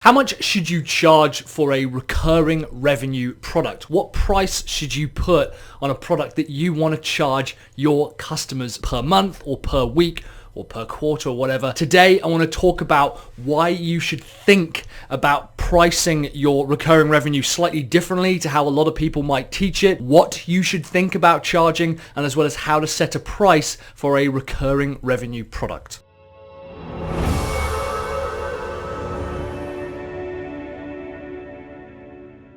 How much should you charge for a recurring revenue product? What price should you put on a product that you want to charge your customers per month or per week or per quarter or whatever? Today, I want to talk about why you should think about pricing your recurring revenue slightly differently to how a lot of people might teach it, what you should think about charging, and as well as how to set a price for a recurring revenue product.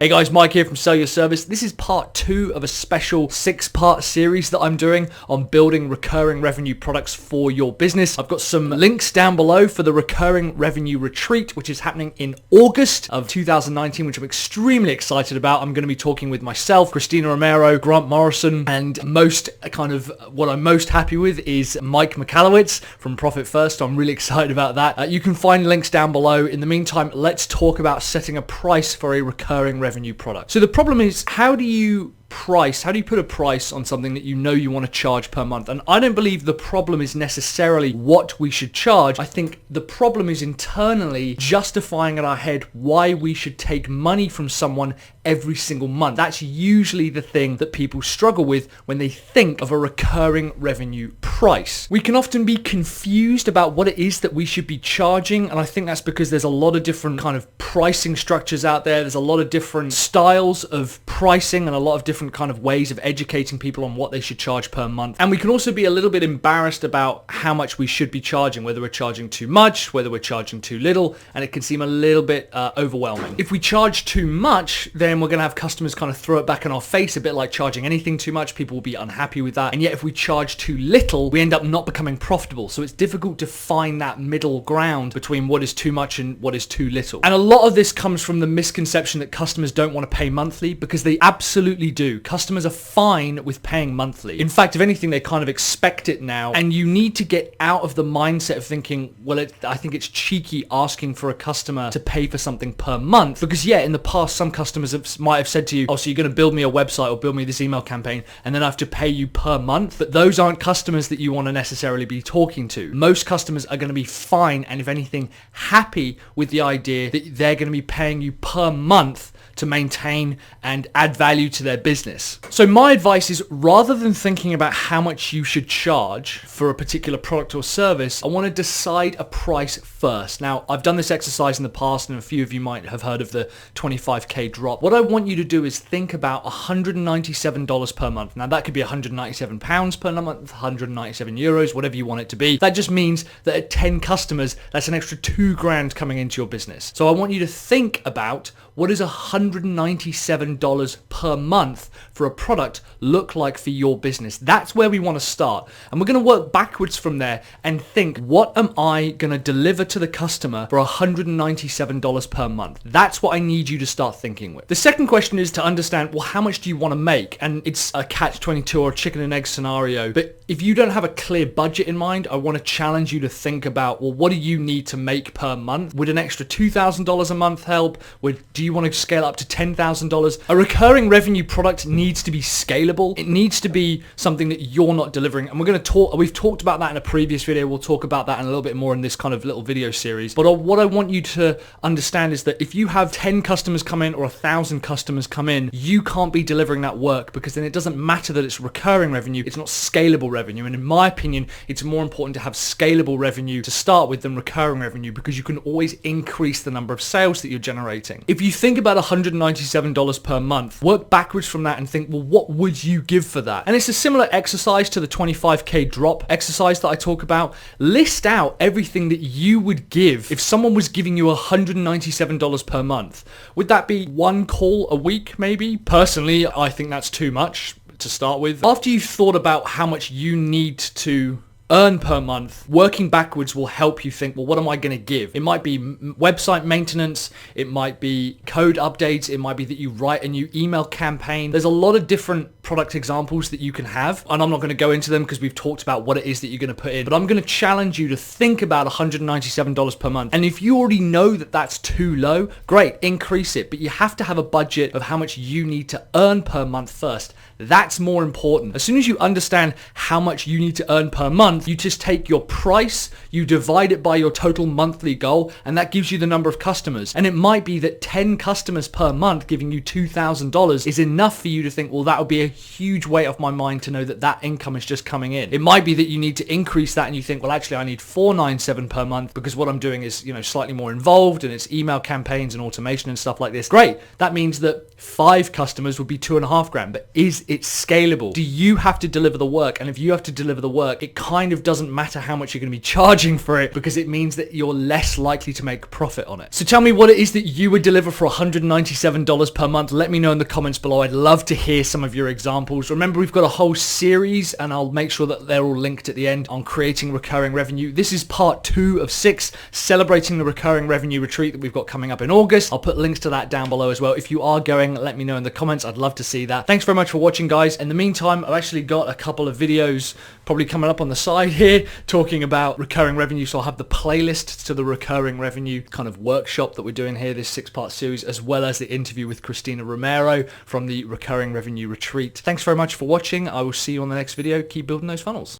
Hey guys, Mike here from Sell Your Service. This is part 2 of a special 6-part series that I'm doing on building recurring revenue products for your business. I've got some links down below for the Recurring Revenue Retreat, which is happening in August of 2019, which I'm extremely excited about. I'm going to be talking with myself, Christina Romero, Grant Morrison, and what I'm most happy with is Mike McAllowitz from Profit First. I'm really excited about that. You can find links down below. In the meantime, let's talk about setting a price for a recurring revenue product. So the problem is, how do you put a price on something that you know you want to charge per month? And I don't believe the problem is necessarily what we should charge. I think the problem is internally justifying in our head why we should take money from someone every single month. That's usually the thing that people struggle with when they think of a recurring revenue price. We can often be confused about what it is that we should be charging, and I think that's because there's a lot of different kind of pricing structures out there. There's a lot of different styles of pricing and a lot of different kind of ways of educating people on what they should charge per month. And we can also be a little bit embarrassed about how much we should be charging, whether we're charging too much, whether we're charging too little, and it can seem a little bit overwhelming. If we charge too much, then we're going to have customers kind of throw it back in our face, a bit like charging anything too much. People will be unhappy with that. And yet if we charge too little, we end up not becoming profitable. So it's difficult to find that middle ground between what is too much and what is too little. And a lot of this comes from the misconception that customers don't want to pay monthly, because they absolutely do. Customers are fine with paying monthly. In fact, if anything, they kind of expect it now. And you need to get out of the mindset of thinking, well, I think it's cheeky asking for a customer to pay for something per month. Because yeah, in the past, some customers might have said to you, oh, so you're going to build me a website or build me this email campaign, and then I have to pay you per month. But those aren't customers that you want to necessarily be talking to. Most customers are going to be fine, and if anything, happy with the idea that they're going to be paying you per month to maintain and add value to their business. So my advice is, rather than thinking about how much you should charge for a particular product or service, I want to decide a price first. Now, I've done this exercise in the past, and a few of you might have heard of the 25k drop. What I want you to do is think about $197 per month. Now, that could be 197 pounds per month, 197 euros, whatever you want it to be. That just means that at 10 customers, that's an extra $2,000 coming into your business. So I want you to think about, what does $197 per month for a product look like for your business? That's where we want to start. And we're going to work backwards from there and think, what am I going to deliver to the customer for $197 per month? That's what I need you to start thinking with. The second question is to understand, well, how much do you want to make? And it's a catch-22 or a chicken and egg scenario. But if you don't have a clear budget in mind, I want to challenge you to think about, well, what do you need to make per month? Would an extra $2,000 a month help? Do you want to scale up to $10,000? A recurring revenue product needs to be scalable. It needs to be something that you're not delivering. And we've talked about that in a previous video. We'll talk about that in a little bit more in this kind of little video series. But what I want you to understand is that if you have 10 customers come in or 1,000 customers come in, you can't be delivering that work, because then it doesn't matter that it's recurring revenue. It's not scalable revenue. And in my opinion, it's more important to have scalable revenue to start with than recurring revenue, because you can always increase the number of sales that you're generating. If you think about $197 per month, work backwards from that and think, well, what would you give for that? And it's a similar exercise to the 25k drop exercise that I talk about. List out everything that you would give if someone was giving you $197 per month. Would that be one call a week, maybe? Personally, I think that's too much to start with. After you've thought about how much you need to earn per month, working backwards will help you think, well, what am I going to give? It might be website maintenance, it might be code updates, it might be that you write a new email campaign. There's a lot of different product examples that you can have, and I'm not going to go into them because we've talked about what it is that you're going to put in, but I'm going to challenge you to think about $197 per month. And if you already know that that's too low, great, increase it, but you have to have a budget of how much you need to earn per month first. That's more important. As soon as you understand how much you need to earn per month, you just take your price, you divide it by your total monthly goal, and that gives you the number of customers. And it might be that 10 customers per month giving you $2,000 is enough for you to think, well, that would be a huge weight off my mind to know that that income is just coming in. It might be that you need to increase that and you think, well, actually I need $497 per month because what I'm doing is, slightly more involved and it's email campaigns and automation and stuff like this. Great. That means that 5 customers would be $2,500, but is it scalable? Do you have to deliver the work? And if you have to deliver the work, it kind of doesn't matter how much you're going to be charging for it because it means that you're less likely to make profit on it. So tell me what it is that you would deliver for $197 per month. Let me know in the comments below. I'd love to hear some of your examples. Remember, we've got a whole series and I'll make sure that they're all linked at the end on creating recurring revenue. This is part 2 of 6, celebrating the recurring revenue retreat that we've got coming up in August. I'll put links to that down below as well. If you are going, let me know in the comments. I'd love to see that. Thanks very much for watching, guys. In the meantime, I've actually got a couple of videos probably coming up on the side here talking about recurring revenue. So I'll have the playlist to the recurring revenue kind of workshop that we're doing here, this 6-part series, as well as the interview with Christina Romero from the recurring revenue retreat. Thanks very much for watching. I will see you on the next video. Keep building those funnels.